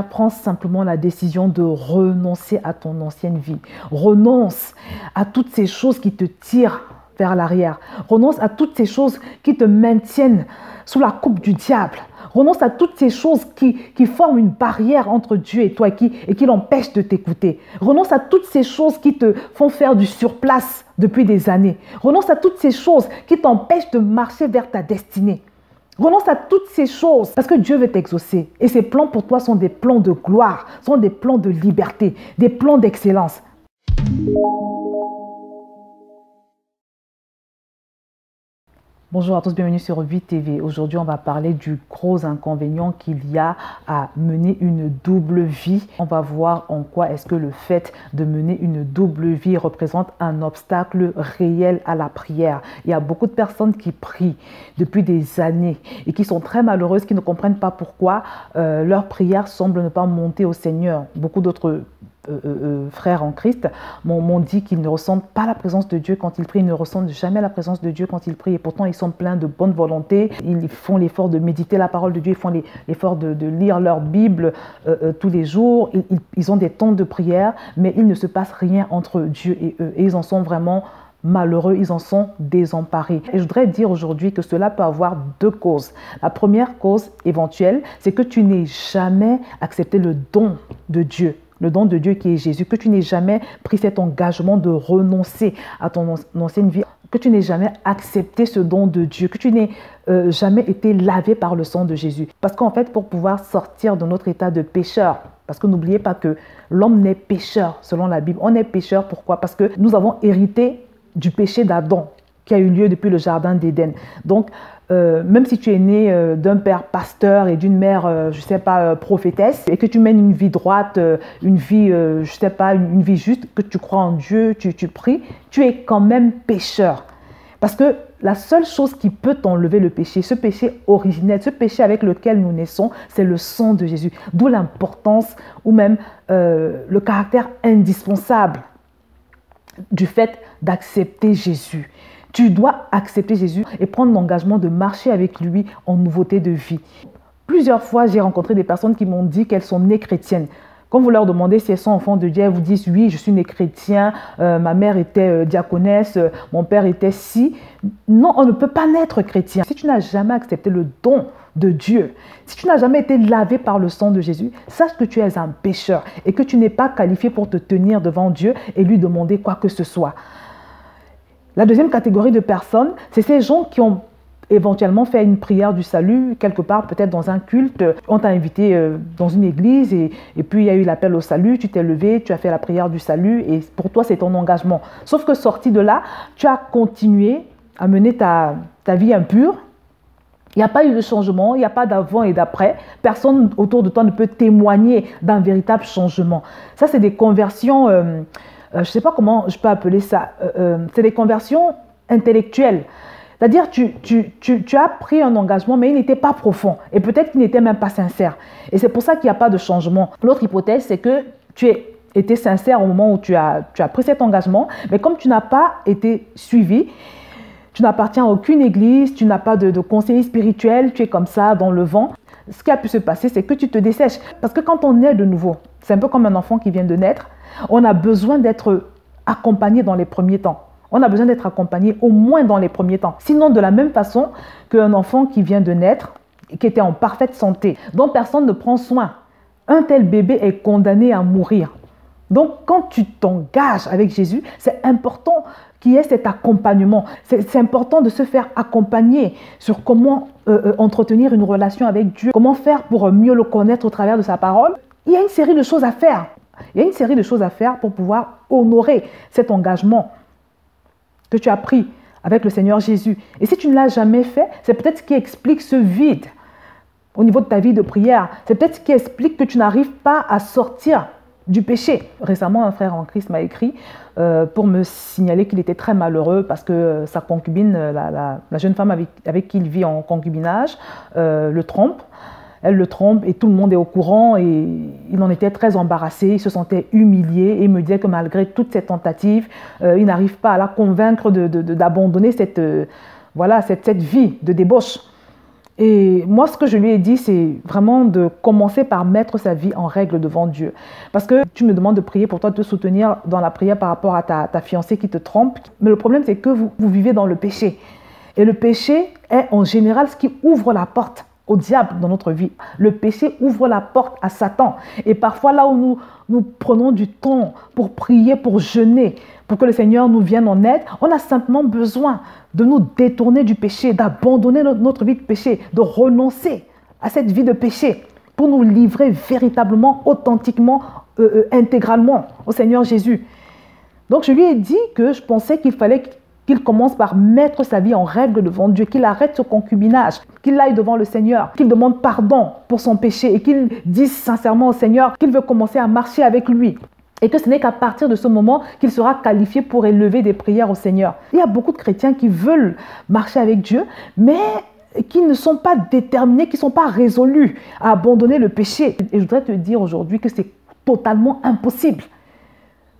Prends simplement la décision de renoncer à ton ancienne vie. Renonce à toutes ces choses qui te tirent vers l'arrière. Renonce à toutes ces choses qui te maintiennent sous la coupe du diable. Renonce à toutes ces choses qui forment une barrière entre Dieu et toi et qui l'empêchent de t'écouter. Renonce à toutes ces choses qui te font faire du surplace depuis des années. Renonce à toutes ces choses qui t'empêchent de marcher vers ta destinée. Renonce à toutes ces choses parce que Dieu veut t'exaucer. Et ses plans pour toi sont des plans de gloire, sont des plans de liberté, des plans d'excellence. Bonjour à tous, bienvenue sur Vie TV. Aujourd'hui, on va parler du gros inconvénient qu'il y a à mener une double vie. On va voir en quoi est-ce que le fait de mener une double vie représente un obstacle réel à la prière. Il y a beaucoup de personnes qui prient depuis des années et qui sont très malheureuses, qui ne comprennent pas pourquoi leur prière semble ne pas monter au Seigneur. Beaucoup d'autres frères en Christ m'ont dit qu'ils ne ressentent pas la présence de Dieu quand ils prient, ils ne ressentent jamais la présence de Dieu quand ils prient, et pourtant ils sont pleins de bonne volonté, ils font l'effort de méditer la parole de Dieu, ils font l'effort de lire leur Bible tous les jours, ils ont des temps de prière, mais il ne se passe rien entre Dieu et eux, et ils en sont vraiment malheureux, ils en sont désemparés. Et je voudrais dire aujourd'hui que cela peut avoir deux causes. La première cause éventuelle, c'est que tu n'aies jamais accepté le don de Dieu. Le don de Dieu qui est Jésus, que tu n'aies jamais pris cet engagement de renoncer à ton ancienne vie, que tu n'aies jamais accepté ce don de Dieu, que tu n'aies jamais été lavé par le sang de Jésus. Parce qu'en fait, pour pouvoir sortir de notre état de pécheur, parce que n'oubliez pas que l'homme n'est pécheur selon la Bible. On est pécheur, pourquoi? Parce que nous avons hérité du péché d'Adam qui a eu lieu depuis le jardin d'Éden. Donc, même si tu es né d'un père pasteur et d'une mère, je ne sais pas, prophétesse, et que tu mènes une vie droite, une vie, je ne sais pas, une vie juste, que tu crois en Dieu, tu pries, tu es quand même pécheur. Parce que la seule chose qui peut t'enlever le péché, ce péché originel, ce péché avec lequel nous naissons, c'est le sang de Jésus. D'où l'importance ou même le caractère indispensable du fait d'accepter Jésus. Tu dois accepter Jésus et prendre l'engagement de marcher avec lui en nouveauté de vie. Plusieurs fois, j'ai rencontré des personnes qui m'ont dit qu'elles sont nées chrétiennes. Quand vous leur demandez si elles sont enfants de Dieu, elles vous disent « Oui, je suis né chrétien, ma mère était diaconesse, mon père était ci. » Non, on ne peut pas naître chrétien. Si tu n'as jamais accepté le don de Dieu, si tu n'as jamais été lavé par le sang de Jésus, sache que tu es un pécheur et que tu n'es pas qualifié pour te tenir devant Dieu et lui demander quoi que ce soit. La deuxième catégorie de personnes, c'est ces gens qui ont éventuellement fait une prière du salut, quelque part, peut-être dans un culte. On t'a invité dans une église et puis il y a eu l'appel au salut, tu t'es levé, tu as fait la prière du salut et pour toi, c'est ton engagement. Sauf que sorti de là, tu as continué à mener ta vie impure. Il n'y a pas eu de changement, il n'y a pas d'avant et d'après. Personne autour de toi ne peut témoigner d'un véritable changement. Ça, c'est des conversions... je ne sais pas comment je peux appeler ça, c'est des conversions intellectuelles. C'est-à-dire, tu as pris un engagement, mais il n'était pas profond. Et peut-être qu'il n'était même pas sincère. Et c'est pour ça qu'il n'y a pas de changement. L'autre hypothèse, c'est que tu étais sincère au moment où tu as pris cet engagement, mais comme tu n'as pas été suivi, tu n'appartiens à aucune église, tu n'as pas de conseiller spirituel, tu es comme ça dans le vent. Ce qui a pu se passer, c'est que tu te dessèches. Parce que quand on naît de nouveau, c'est un peu comme un enfant qui vient de naître, on a besoin d'être accompagné dans les premiers temps. On a besoin d'être accompagné au moins dans les premiers temps. Sinon, de la même façon qu'un enfant qui vient de naître, qui était en parfaite santé, dont personne ne prend soin, un tel bébé est condamné à mourir. Donc, quand tu t'engages avec Jésus, c'est important qu'il y ait cet accompagnement. C'est important de se faire accompagner sur comment entretenir une relation avec Dieu, comment faire pour mieux le connaître au travers de sa parole. Il y a une série de choses à faire. Il y a une série de choses à faire pour pouvoir honorer cet engagement que tu as pris avec le Seigneur Jésus. Et si tu ne l'as jamais fait, c'est peut-être ce qui explique ce vide au niveau de ta vie de prière. C'est peut-être ce qui explique que tu n'arrives pas à sortir du péché. Récemment, un frère en Christ m'a écrit pour me signaler qu'il était très malheureux parce que sa concubine, la jeune femme avec qui il vit en concubinage, le trompe. Elle le trompe et tout le monde est au courant et il en était très embarrassé, il se sentait humilié et il me disait que malgré toutes ces tentatives, il n'arrive pas à la convaincre d'abandonner cette vie de débauche. Et moi, ce que je lui ai dit, c'est vraiment de commencer par mettre sa vie en règle devant Dieu. Parce que tu me demandes de prier pour toi, de te soutenir dans la prière par rapport à ta fiancée qui te trompe. Mais le problème, c'est que vous vivez dans le péché. Et le péché est en général ce qui ouvre la porte au diable dans notre vie. Le péché ouvre la porte à Satan. Et parfois, là où nous prenons du temps pour prier, pour jeûner, pour que le Seigneur nous vienne en aide, on a simplement besoin de nous détourner du péché, d'abandonner notre vie de péché, de renoncer à cette vie de péché pour nous livrer véritablement, authentiquement, intégralement au Seigneur Jésus. Donc, je lui ai dit que je pensais qu'il fallait qu'il commence par mettre sa vie en règle devant Dieu, qu'il arrête ce concubinage, qu'il aille devant le Seigneur, qu'il demande pardon pour son péché et qu'il dise sincèrement au Seigneur qu'il veut commencer à marcher avec lui. Et que ce n'est qu'à partir de ce moment qu'il sera qualifié pour élever des prières au Seigneur. Il y a beaucoup de chrétiens qui veulent marcher avec Dieu, mais qui ne sont pas déterminés, qui ne sont pas résolus à abandonner le péché. Et je voudrais te dire aujourd'hui que c'est totalement impossible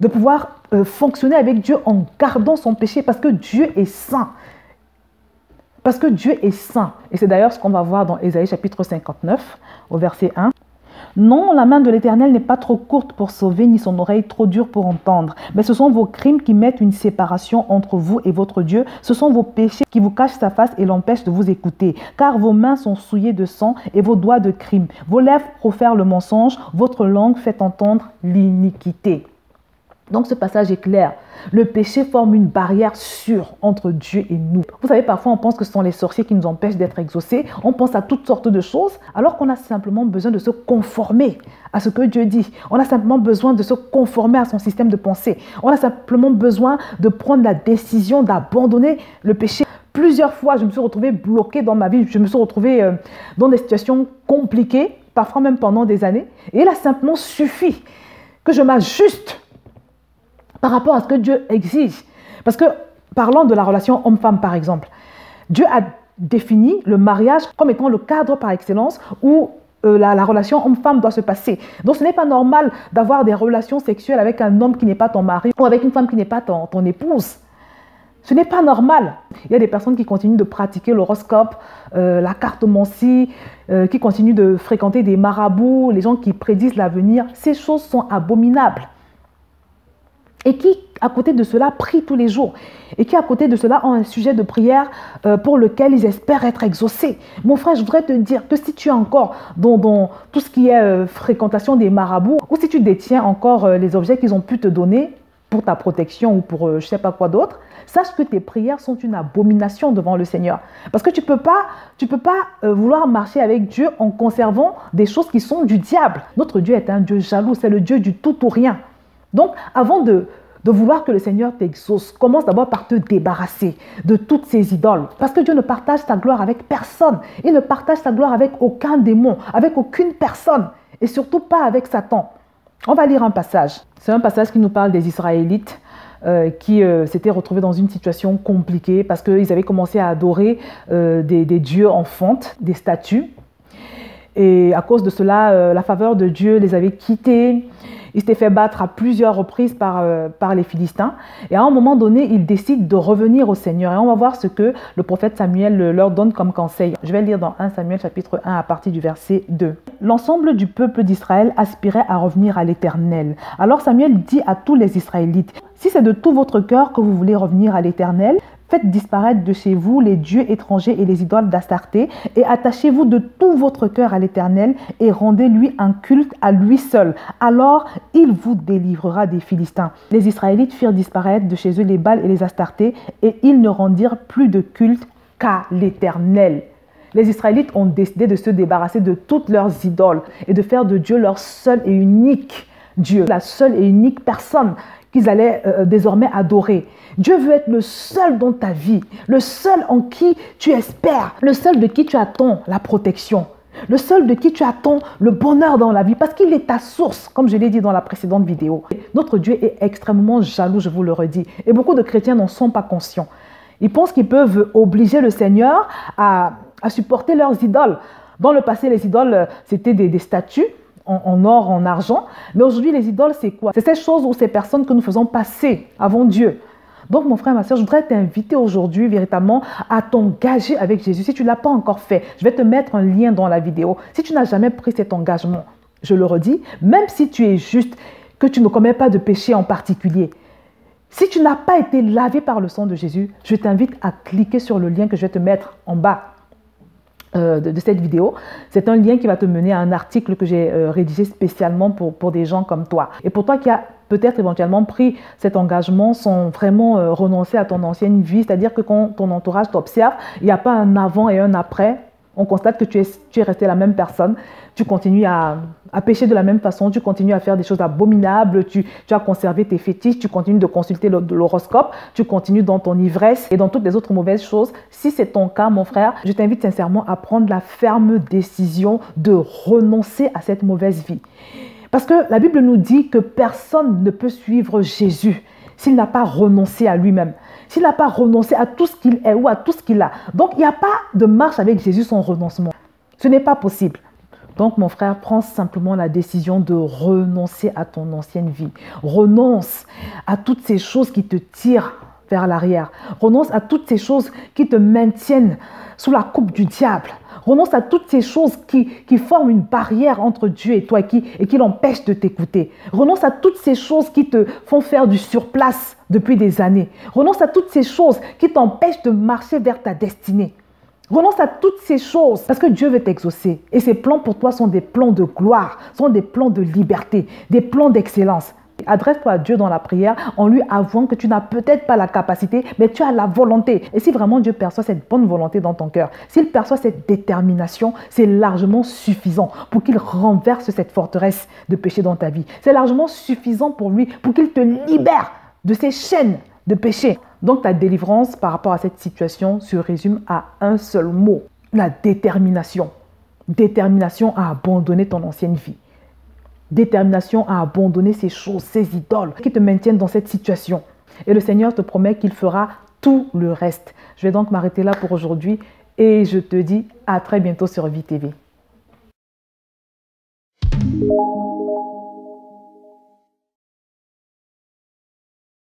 de pouvoir fonctionner avec Dieu en gardant son péché parce que Dieu est saint. Parce que Dieu est saint. Et c'est d'ailleurs ce qu'on va voir dans Ésaïe chapitre 59 au verset 1. Non, la main de l'Éternel n'est pas trop courte pour sauver, ni son oreille trop dure pour entendre. Mais ce sont vos crimes qui mettent une séparation entre vous et votre Dieu. Ce sont vos péchés qui vous cachent sa face et l'empêchent de vous écouter. Car vos mains sont souillées de sang et vos doigts de crime. Vos lèvres profèrent le mensonge, votre langue fait entendre l'iniquité. Donc ce passage est clair. Le péché forme une barrière sûre entre Dieu et nous. Vous savez, parfois on pense que ce sont les sorciers qui nous empêchent d'être exaucés. On pense à toutes sortes de choses alors qu'on a simplement besoin de se conformer à ce que Dieu dit. On a simplement besoin de se conformer à son système de pensée. On a simplement besoin de prendre la décision d'abandonner le péché. Plusieurs fois, je me suis retrouvée bloquée dans ma vie. Je me suis retrouvée dans des situations compliquées, parfois même pendant des années. Et il a simplement suffi que je m'ajuste par rapport à ce que Dieu exige. Parce que, parlant de la relation homme-femme par exemple, Dieu a défini le mariage comme étant le cadre par excellence où la relation homme-femme doit se passer. Donc ce n'est pas normal d'avoir des relations sexuelles avec un homme qui n'est pas ton mari ou avec une femme qui n'est pas ton épouse. Ce n'est pas normal. Il y a des personnes qui continuent de pratiquer l'horoscope, la cartomancie, qui continuent de fréquenter des marabouts, les gens qui prédisent l'avenir. Ces choses sont abominables. Et qui, à côté de cela, prient tous les jours. Et qui, à côté de cela, ont un sujet de prière pour lequel ils espèrent être exaucés. Mon frère, je voudrais te dire que si tu es encore dans tout ce qui est fréquentation des marabouts, ou si tu détiens encore les objets qu'ils ont pu te donner pour ta protection ou pour je ne sais pas quoi d'autre, sache que tes prières sont une abomination devant le Seigneur. Parce que tu peux pas vouloir marcher avec Dieu en conservant des choses qui sont du diable. Notre Dieu est un Dieu jaloux, c'est le Dieu du tout ou rien. Donc, avant de vouloir que le Seigneur t'exauce, commence d'abord par te débarrasser de toutes ces idoles. Parce que Dieu ne partage sa gloire avec personne. Il ne partage sa gloire avec aucun démon, avec aucune personne. Et surtout pas avec Satan. On va lire un passage. C'est un passage qui nous parle des Israélites qui s'étaient retrouvés dans une situation compliquée parce qu'ils avaient commencé à adorer des dieux en fonte, des statues. Et à cause de cela, la faveur de Dieu les avait quittés. Ils s'étaient fait battre à plusieurs reprises par les Philistins. Et à un moment donné, ils décident de revenir au Seigneur. Et on va voir ce que le prophète Samuel leur donne comme conseil. Je vais lire dans 1 Samuel chapitre 1 à partir du verset 2. L'ensemble du peuple d'Israël aspirait à revenir à l'Éternel. Alors Samuel dit à tous les Israélites, « Si c'est de tout votre cœur que vous voulez revenir à l'Éternel, faites disparaître de chez vous les dieux étrangers et les idoles d'Astarté et attachez-vous de tout votre cœur à l'Éternel et rendez-lui un culte à lui seul. Alors, il vous délivrera des Philistins. » Les Israélites firent disparaître de chez eux les Baals et les Astartés et ils ne rendirent plus de culte qu'à l'Éternel. Les Israélites ont décidé de se débarrasser de toutes leurs idoles et de faire de Dieu leur seul et unique Dieu, la seule et unique personne qu'ils allaient désormais adorer. Dieu veut être le seul dans ta vie, le seul en qui tu espères, le seul de qui tu attends la protection, le seul de qui tu attends le bonheur dans la vie, parce qu'il est ta source, comme je l'ai dit dans la précédente vidéo. Notre Dieu est extrêmement jaloux, je vous le redis, et beaucoup de chrétiens n'en sont pas conscients. Ils pensent qu'ils peuvent obliger le Seigneur à supporter leurs idoles. Dans le passé, les idoles, c'était des statues, en or, en argent. Mais aujourd'hui, les idoles, c'est quoi? C'est ces choses ou ces personnes que nous faisons passer avant Dieu. Donc, mon frère, ma soeur, je voudrais t'inviter aujourd'hui véritablement à t'engager avec Jésus. Si tu ne l'as pas encore fait, je vais te mettre un lien dans la vidéo. Si tu n'as jamais pris cet engagement, je le redis, même si tu es juste, que tu ne commets pas de péché en particulier, si tu n'as pas été lavé par le sang de Jésus, je t'invite à cliquer sur le lien que je vais te mettre en bas de cette vidéo. C'est un lien qui va te mener à un article que j'ai rédigé spécialement pour des gens comme toi. Et pour toi qui as peut-être éventuellement pris cet engagement sans vraiment renoncer à ton ancienne vie, c'est-à-dire que quand ton entourage t'observe, il n'y a pas un avant et un après. On constate que tu es resté la même personne, tu continues à pécher de la même façon, tu continues à faire des choses abominables, tu as conservé tes fétiches, tu continues de consulter l'horoscope, tu continues dans ton ivresse et dans toutes les autres mauvaises choses. Si c'est ton cas, mon frère, je t'invite sincèrement à prendre la ferme décision de renoncer à cette mauvaise vie. Parce que la Bible nous dit que personne ne peut suivre Jésus s'il n'a pas renoncé à lui-même, s'il n'a pas renoncé à tout ce qu'il est ou à tout ce qu'il a. Donc, il n'y a pas de marche avec Jésus sans renoncement. Ce n'est pas possible. Donc, mon frère, prends simplement la décision de renoncer à ton ancienne vie. Renonce à toutes ces choses qui te tirent vers l'arrière. Renonce à toutes ces choses qui te maintiennent sous la coupe du diable. Renonce à toutes ces choses qui forment une barrière entre Dieu et toi et qui l'empêchent de t'écouter. Renonce à toutes ces choses qui te font faire du surplace depuis des années. Renonce à toutes ces choses qui t'empêchent de marcher vers ta destinée. Renonce à toutes ces choses parce que Dieu veut t'exaucer. Et ses plans pour toi sont des plans de gloire, sont des plans de liberté, des plans d'excellence. Adresse-toi à Dieu dans la prière en lui avouant que tu n'as peut-être pas la capacité, mais tu as la volonté. Et si vraiment Dieu perçoit cette bonne volonté dans ton cœur, s'il perçoit cette détermination, c'est largement suffisant pour qu'il renverse cette forteresse de péché dans ta vie. C'est largement suffisant pour lui, pour qu'il te libère de ces chaînes de péché. Donc ta délivrance par rapport à cette situation se résume à un seul mot, la détermination. Détermination à abandonner ton ancienne vie. Détermination à abandonner ces choses, ces idoles qui te maintiennent dans cette situation. Et le Seigneur te promet qu'il fera tout le reste. Je vais donc m'arrêter là pour aujourd'hui et je te dis à très bientôt sur Vie TV.